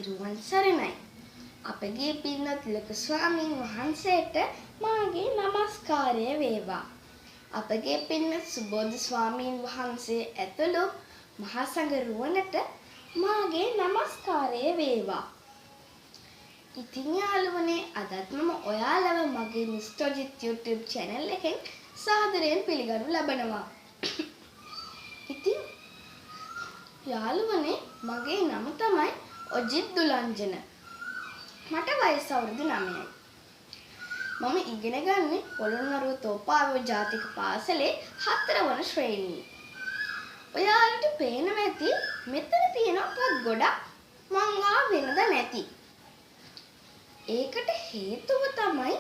තෙරුවන් සරණයි. අපගේ පින්වත් ලොකු ස්වාමීන් වහන්සේට මාගේ নমස්කාරය වේවා. අපගේ පින්වත් සුබෝධ ස්වාමීන් වහන්සේ ඇතුළු මහා සංඝරුවනට මාගේ নমස්කාරය වේවා. ඉතින් යාළුවනේ අදත් මම ඔයාලව මගේ මිස්ටර්ජිත් YouTube channel එකෙන් සාදරයෙන් පිළිගනු ලබනවා. ඉතින් යාළුවනේ මගේ නම තමයි ඔජිත් දුලංජන. මට වයස අවුරුදු 9යි. මම ඉගෙන ගන්නේ පොළොන්නරුව තෝපාවේ ජාතික පාසලේ 4 වන ශ්‍රේණියේ. ඔයාලට පේනවා ඇති මෙතන තියෙන පොත් ගොඩක් මං ආ වෙනද නැති. ඒකට හේතුව තමයි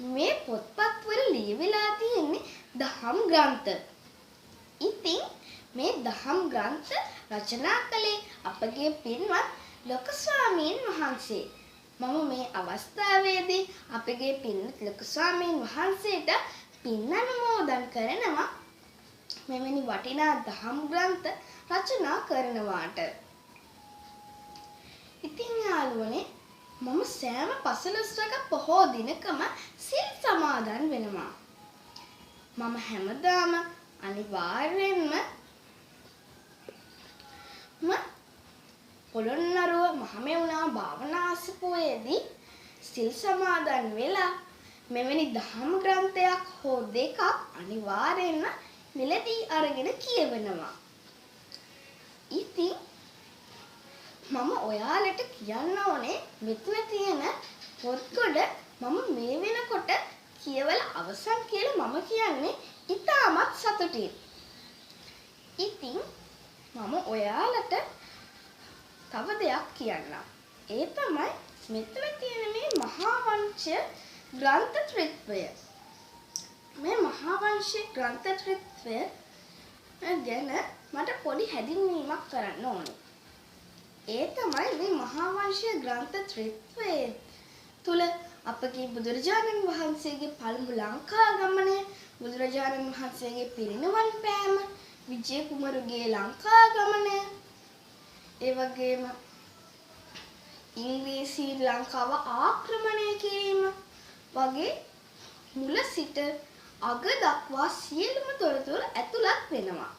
මේ පොත්පත් වල ලියවිලා තියෙන්නේ දහම් ග්‍රන්ථ. ඉතින් මේ දහම් ග්‍රන්ථ රචනා කළේ අපගේ පින්වත් ලොකු ස්වාමීන් වහන්සේ. මම මේ අවස්ථාවේදී අපගේ පින්වත් ලොකු ස්වාමීන් වහන්සේට පින් අනුමෝදන් කරනවා මෙවැනි වටිනා දහම් ග්‍රන්ථ රචනා කරනවාට. ඉතින් යාළුවනේ මම සෑම පසළොස්වක පොහෝ දිනකම සිල් සමාදන් වෙනවා. මම හැමදාම අනිවාර්යෙන්ම පොළොන්නරුව මහමෙවුනා භාවනාසිපුවේදී සිල් සමාදන් වෙලා මෙවැනි දහම් ග්‍රන්ථයක් හෝ දෙකක් අනිවාර්යෙන්ම මිලදී අරගෙන කියවනවා. ඉතින් මම ඔයාලට කියන්න ඕනේ මෙතන තියෙන පොත් කොට මම මේ වෙනකොට කියවලා අවසන් කියලා මම කියන්නේ ඉතාමත් සතුටින්. ඉතින් මම ඔයාලට තව දෙයක් කියන්නම්. ඒ තමයි මෙතන තියෙන මේ මහා වංශ ග්‍රන්ථ ත්‍රිත්වය. මේ මහා වංශ ග්‍රන්ථ ත්‍රිත්වය ගැන මට පොඩි හැඳින්වීමක් කරන්න ඕනේ. ඒ තමයි මේ මහා වංශීය ග්‍රන්ථ ත්‍රිත්වයේ තුල අපගේ බුදුරජාණන් වහන්සේගේ පළමු ලංකා ගමනය, බුදුරජාණන් වහන්සේගේ පිරිනිවන් පෑම, විජය කුමරුගේ ලංකා ගමනය, ඒ වගේම ඉංග්‍රීසි ලංකාව ආක්‍රමණය කිරීම වගේ මුල සිට අග දක්වා සියලුම තොරතුරු ඇතුළත් වෙනවා.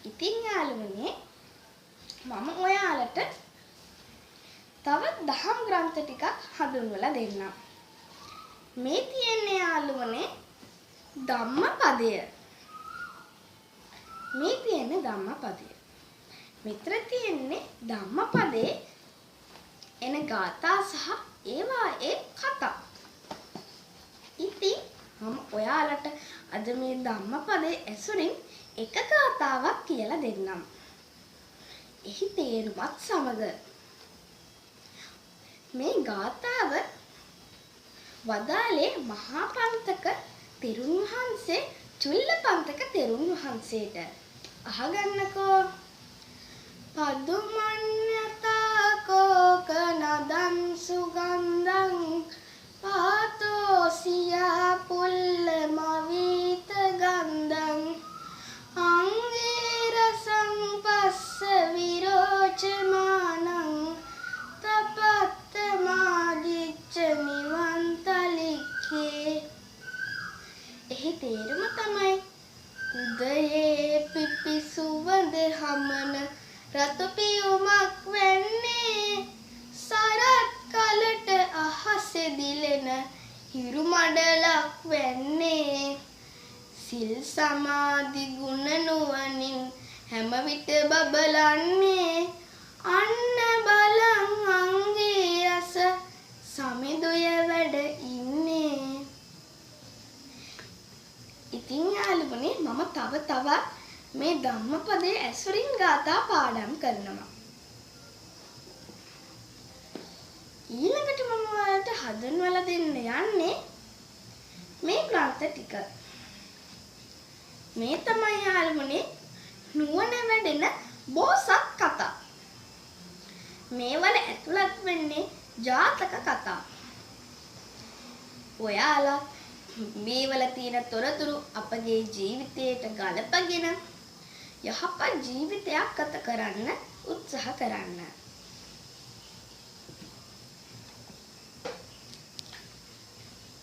ඉතින් යාළුවනේ මම ඔයාලට තවත් දහම් ග්‍රන්ථ ටිකක් හඳුන්වලා දෙන්නම්. මේ තියෙන්නේ යාළුවනේ ධම්මපදය. මේ තියෙන්නේ ධම්මපදය. මෙතන තියෙන්නේ ධම්මපදයේ එන ගාථා සහ ඒවායේ කතා. ඉතින් මම ඔයාලට අද මේ ධම්මපදයේ ඇසුරින් එක ගාථාවක් කියලා දෙන්නම්. එහි තේරුමත් සමග මේ ගාථාව වදාළේ මහා පන්තක තෙරුන් වහන්සේ චුල්ලපන්තක තෙරුන් වහන්සේට. අහගන්නකෝ. පදුමඤ්ඤතා කෝක නදං සුගන්ධං පාතෝසියා පුල්ලමවිත ගන්ධං අංගේර සංපස්ස විරෝචමානං තපත්ත මාදිච්ච නිවන්තලික්කේ. එහි තේරුම තමයි උදයේ පිපි සුවඳ හමන රතු පියුමක් වෙන්නේ සරත් කලට අහසේ දිලෙන හිරු මඩලක් වෙන්නේ සිල් සමාධි ගුණ නුවණින් හැම විට බබලන්නේ අන්න බලං අංගේ රස සමිඳුය වැඩ ඉන්නේ. ඉතින් යාළුවනේ මම තවත් මේ ධම්මපදයේ ඇසුරින් ගාථා පාඩම් කරනවා. ඊළඟට මම ඔයාලට හඳුන්වලා දෙන්න යන්නේ මේ ග්‍රන්ථ ටික. මේ තමයි යාළුවනේ නුවණ වැඩෙන බෝසත් කතා. මේවල ඇතුළත් වෙන්නේ ජාතක කතා. ඔයාලා මේවල තියෙන තොරතුරු අපගේ ජීවිතයට ගලපගෙන යහපත් ජීවිතයක් ගත කරන්න උත්සාහ කරන්න.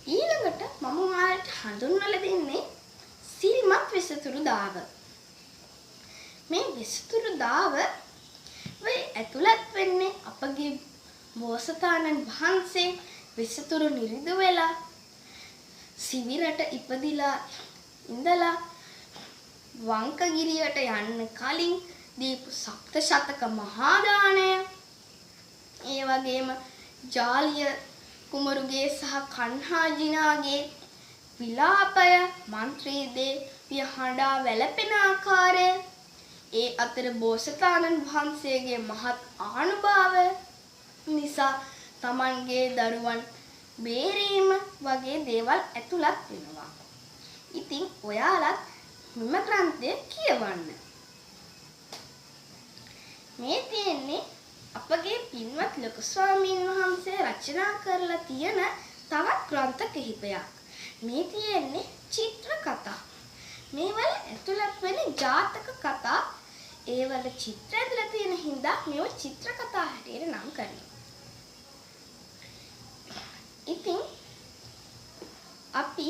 ඊළඟට මම ඔයාලට හඳුන්වලා දෙන්නේ සිරිමත් විසතුරු දාව. මේ විසතුරු දාව වෙයි ඇතුළත් වෙන්නේ අපගේ බෝසතාණන් වහන්සේ විසතුරු නිරිද වෙලා සිවිරට ඉපදිලා ඉඳලා වංකගිරියට යන්න කලින් දීපු සප්ත ශතක මහා දාණය, ඒ වගේම ජාලිය කුමරුගේ සහ කන්හාජිනාගේ විලාපය, මන්ත්‍රී දේවිය හඬා වැළපෙන ආකාරය, ඒ අතර බෝසතාණන් වහන්සේගේ මහත් ආනුභාවය නිසා තමන්ගේ දරුවන් බේරීම වගේ දේවල් ඇතුළත් වෙනවා. ඉතින් ඔයාලත් මෙම ග්‍රන්ථය කියවන්න. මේ තියෙන්නේ අපගේ පින්වත් ලොකු ස්වාමීන් වහන්සේ රචනා කරලා තියෙන තවත් ග්‍රන්ථ කිහිපයක්. මේ තියෙන්නේ චිත්‍ර කතා. මේවල ඇතුළත් වෙන්නේ ජාතක කතා. ඒවල චිත්‍ර ඇතුළත් තියෙන හින්දා මේව චිත්‍ර කතා හැටියට නම් කරනවා. ඉතින් අපි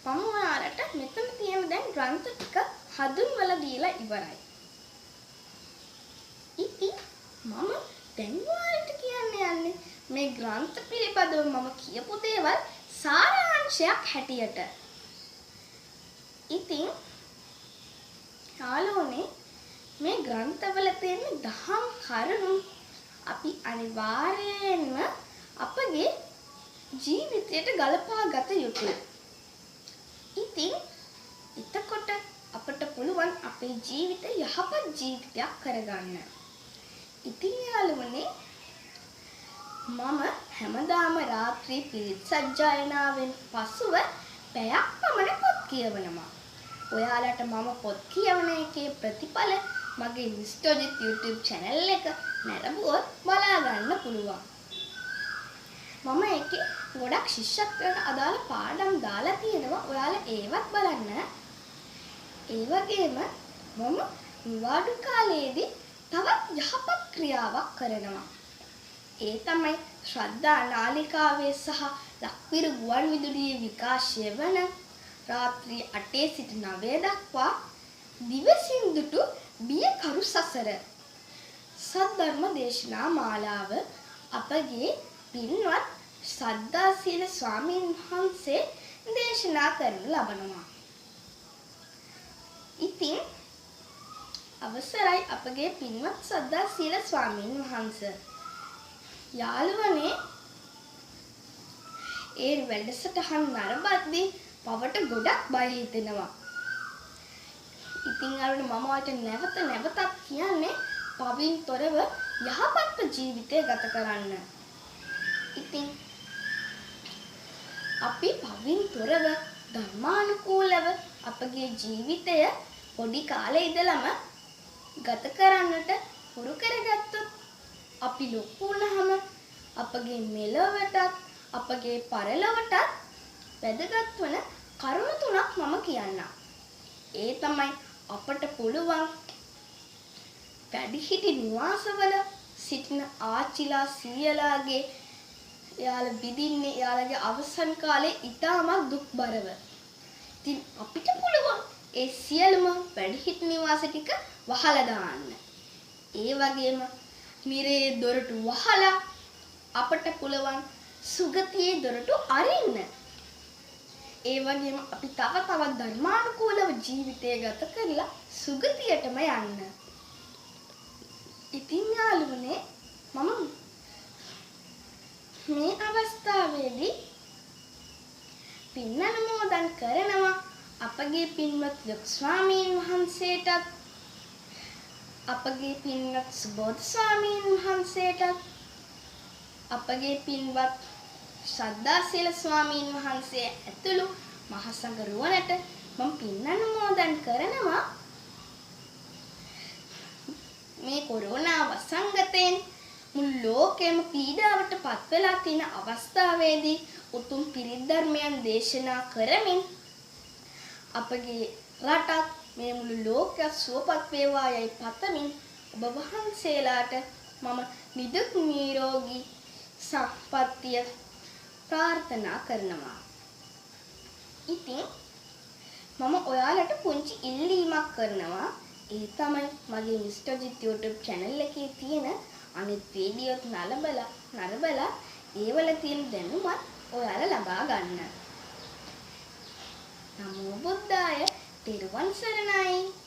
ඔයාලට මෙතන තියෙන දැන් ග්‍රන්ථ ටික හඳුන්වලා දීලා ඉවරයි. ඉතින් මම දැන් ඔයාලට කියන්න යන්නේ මේ ග්‍රන්ථ පිළිබඳව මම කියපු දේවල් සාරාංශයක් හැටියට. ඉතින් යාළුවනේ මේ ග්‍රන්ථවල තියෙන දහම් කරුණු අපි අනිවාර්යයෙන්ම අපගේ ජීවිතයට ගලපා ගත යුතුයි. ඉතින් එතකොට අපට පුළුවන් අපේ ජීවිතය යහපත් ජීවිතයක් කරගන්න. ඉතින් යාළුවනේ මම හැමදාම රාත්‍රී පිරිත් සජ්ජායනාවෙන් පසුව පැයක් පමණ පොත් කියවනවා. ඔයාලට මම පොත් කියවන එකේ ප්‍රතිඵල මගේ මිස්ටර්ජිත් YouTube channel එක නැරඹුවොත් බලා ගන්න පුළුවන්. මම ඒකේ ගොඩක් ශිෂ්‍යත්වයට අදාළ පාඩම් දාලා තියෙනවා. ඔයාලා ඒවත් බලන්න. ඒ වගේම මම නිවාඩු කාලයේදී තවත් යහපත් ක්‍රියාවක් කරනවා. ඒ තමයි ශ්‍රද්ධා නාලිකාවේ සහ ලක්විරු ගුවන් විදුලියේ විකාශය වන රාත්‍රී 8 සිට 9 දක්වා දිවසින් දුටු බියකරු සසර සද්ධර්ම දේශනා මාලාව අපගේ පින්වත් සද්ධාසීල ස්වාමීන් වහන්සේ දේශනා කරනු ලබනවා. ඉතින් අවසරයි අපගේ පින්වත් සද්ධාසීල ස්වාමීන් වහන්සේ. යාළුවනේ ඒ වැඩසටහන් නරඹද්දී පවට ගොඩක් බය හිතෙනවා. ඉතින් අර මම ඔයාලට නැවතත් කියන්නේ පවින් තොරව යහපත් ජීවිතය ගත කරන්න. ඉතින් අපි පවින් තොරව ධර්මානුකූලව අපගේ ජීවිතය පොඩි කාලේ ඉඳලම ගත කරන්නට පුරු කරගත්තොත් අපි ලොකු වුණාම අපගේ මෙලොවටත් අපගේ පරලොවටත් වැදගත් වන කරුණු තුනක් මම කියන්නම්. ඒ තමයි අපට පුළුවන් වැඩිහිටි නිවාසවල සිටින ආච්චිලා සීයලාගේ එයාලා විඳින්නේ එයාලගේ අවසන් කාලේ ඉතාමත් දුක්බරව. ඉතින් අපිට පුළුවන් ඒ සියලුම වැඩිහිටි නිවාස ටික වහලා දාන්න. ඒ වගේම මිරේ දොරටු වහලා අපට පුළුවන් සුගතියේ දොරටු අරින්න. ඒ වගේම අපි තව තවත් ධර්මානුකූලව ජීවිතය ගත කරලා සුගතියටම යන්න. ඉතින් යාළුවනේ මම මේ අවස්ථාවේදී පින් අනුමෝදන් කරනවා අපගේ පින්වත් ලොකු ස්වාමීන් වහන්සේටත් අපගේ පින්වත් සුබෝධ ස්වාමීන් වහන්සේටත් අපගේ පින්වත් ශ්‍රද්ධාසීල ස්වාමීන් වහන්සේ ඇතුළු මහා සංඝ රුවනට මම පින් අනුමෝදන් කරනවා මේ කොරෝනා වසංගතයෙන් මුළු ලෝකෙම පීඩාවට පත් වෙලා තියෙන අවස්ථාවේදී උතුම් පිරිත් ධර්මයන් දේශනා කරමින් අපගේ රටත් මේ මුළු ලෝකයක් සුවපත් වේවා යයි පතමින් ඔබ වහන්සේලාට මම නිදුක් නිරෝගී සම්පන්නිය ප්‍රාර්ථනා කරනවා. ඉතින් මම ඔයාලට පුංචි ඉල්ලීමක් කරනවා. ඒ තමයි මගේ මිස්ටර් ජිත් YouTube channel එකේ තියෙන අනිත් වීඩියෝත් නරඹලා ඒවල තියෙන දැනුමත් ඔයාලා ලබා ගන්න. නමෝ බුද්දාය. තෙරුවන් සරණයි.